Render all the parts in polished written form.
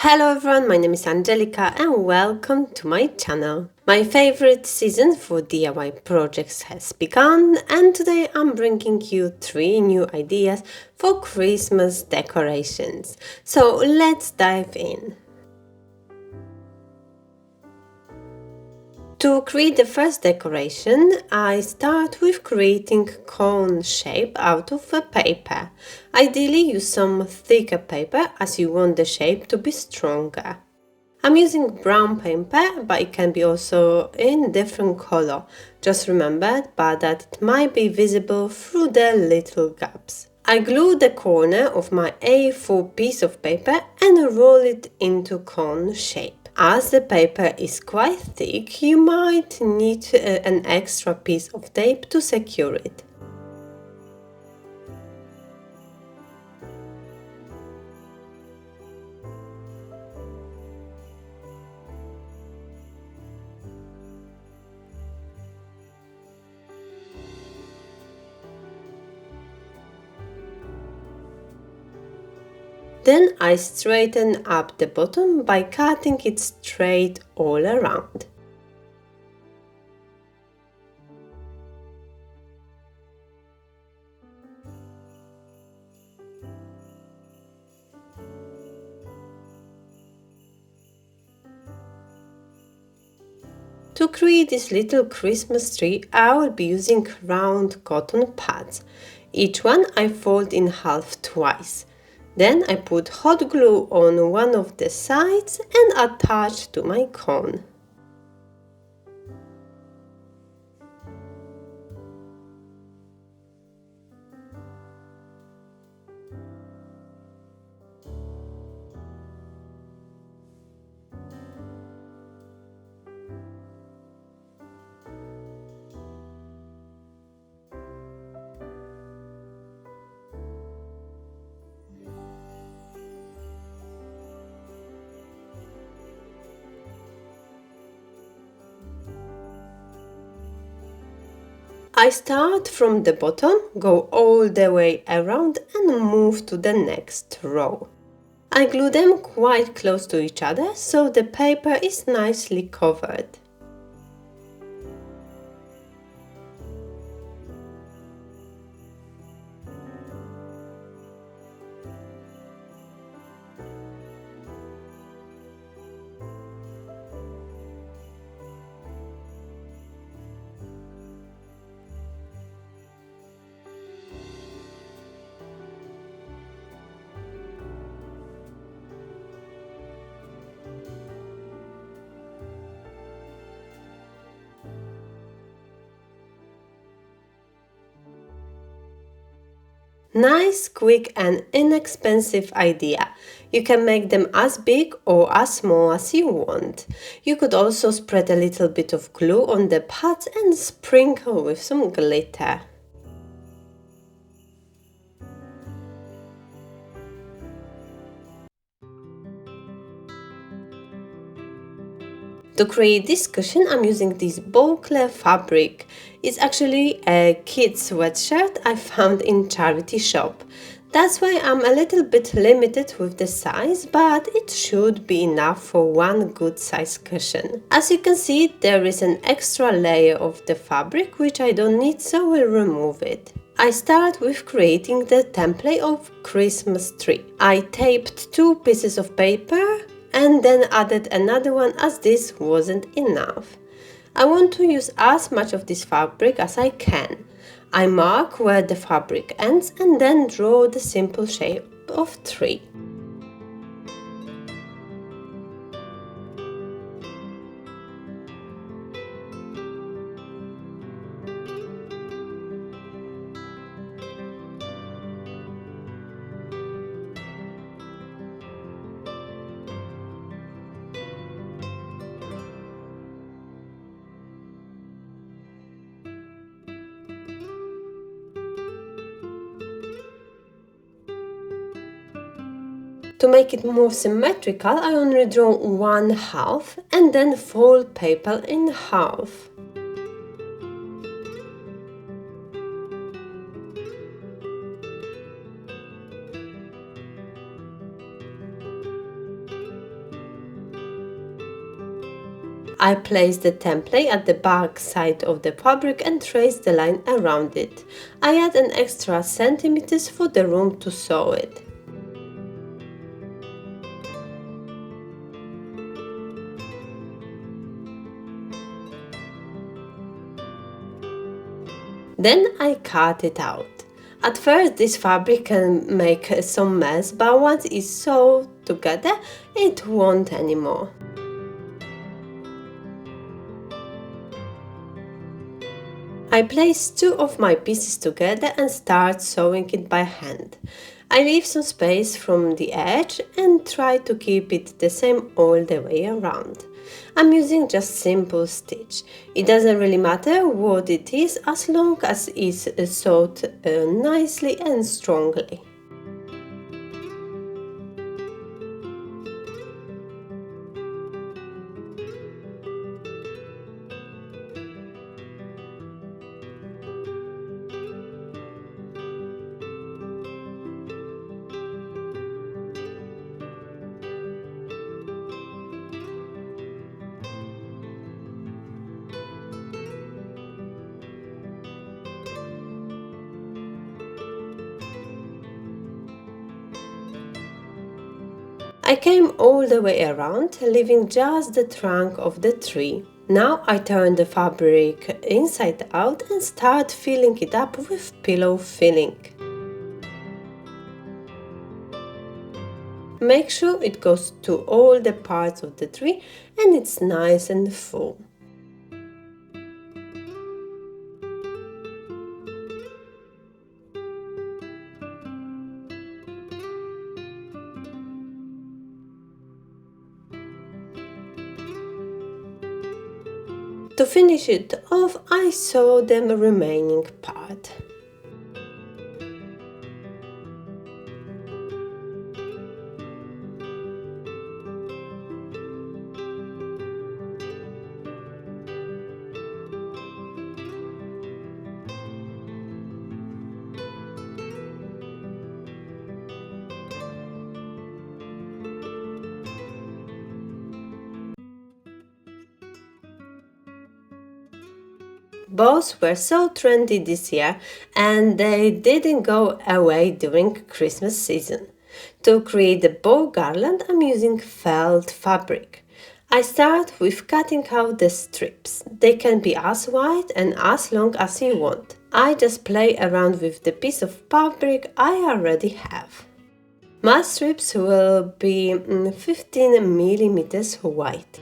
Hello everyone, my name is Angelica and welcome to my channel. My favorite season for DIY projects has begun and today I'm bringing you 3 new ideas for Christmas decorations. So let's dive in. To create the first decoration, I start with creating cone shape out of a paper. Ideally use some thicker paper as you want the shape to be stronger. I'm using brown paper, but it can be also in different color. Just remember that it might be visible through the little gaps. I glue the corner of my A4 piece of paper and roll it into cone shape. As the paper is quite thick, you might need an extra piece of tape to secure it. Then I straighten up the bottom by cutting it straight all around. To create this little Christmas tree, I will be using round cotton pads. Each one I fold in half twice. Then I put hot glue on one of the sides and attach to my cone. I start from the bottom, go all the way around and move to the next row. I glue them quite close to each other so the paper is nicely covered. Nice, quick and inexpensive idea. You can make them as big or as small as you want. You could also spread a little bit of glue on the pads and sprinkle with some glitter. To create this cushion, I'm using this bouclé fabric. It's actually a kid's sweatshirt I found in charity shop. That's why I'm a little bit limited with the size, but it should be enough for one good size cushion. As you can see, there is an extra layer of the fabric which I don't need, so we'll remove it. I start with creating the template of Christmas tree. I taped 2 pieces of paper and then added another one as this wasn't enough. I want to use as much of this fabric as I can. I mark where the fabric ends and then draw the simple shape of tree. To make it more symmetrical, I only draw one half and then fold paper in half. I place the template at the back side of the fabric and trace the line around it. I add an extra centimeters for the room to sew it. Then I cut it out. At first this fabric can make some mess, but once it's sewed together, it won't anymore. I place two of my pieces together and start sewing it by hand. I leave some space from the edge and try to keep it the same all the way around. I'm using just simple stitch. It doesn't really matter what it is as long as it's sewed nicely and strongly. I came all the way around, leaving just the trunk of the tree. Now I turn the fabric inside out and start filling it up with pillow filling. Make sure it goes to all the parts of the tree and it's nice and full. To finish it off, I sew the remaining part. Bows were so trendy this year and they didn't go away during Christmas season. To create the bow garland, I'm using felt fabric. I start with cutting out the strips. They can be as wide and as long as you want. I just play around with the piece of fabric I already have. My strips will be 15 millimeters wide.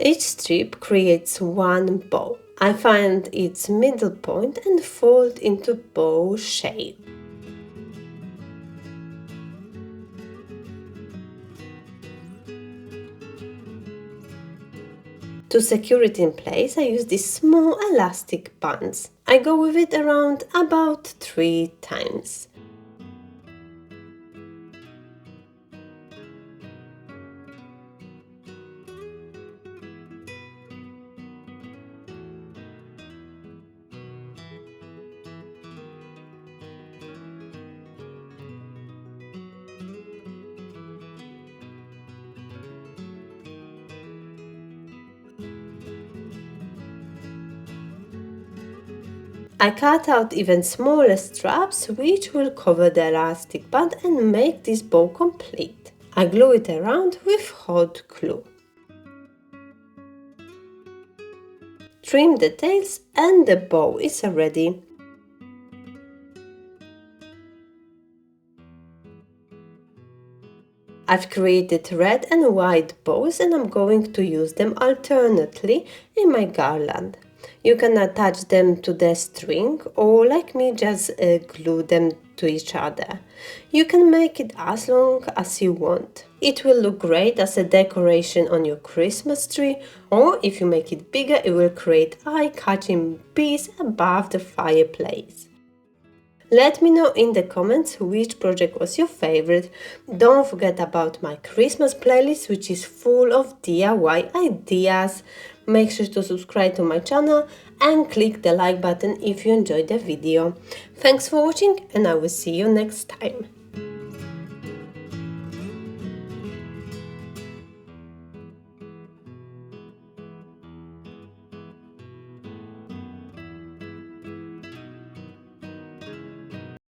Each strip creates one bow. I find its middle point and fold into bow shape. To secure it in place, I use these small elastic bands. I go with it around about 3 times. I cut out even smaller straps which will cover the elastic band and make this bow complete. I glue it around with hot glue. Trim the tails and the bow is ready. I've created red and white bows and I'm going to use them alternately in my garland. You can attach them to the string or, like me, just glue them to each other. You can make it as long as you want. It will look great as a decoration on your Christmas tree, or if you make it bigger, it will create eye-catching piece above the fireplace. Let me know in the comments which project was your favorite. Don't forget about my Christmas playlist, which is full of DIY ideas. Make sure to subscribe to my channel and click the like button if you enjoyed the video. Thanks for watching, and I will see you next time.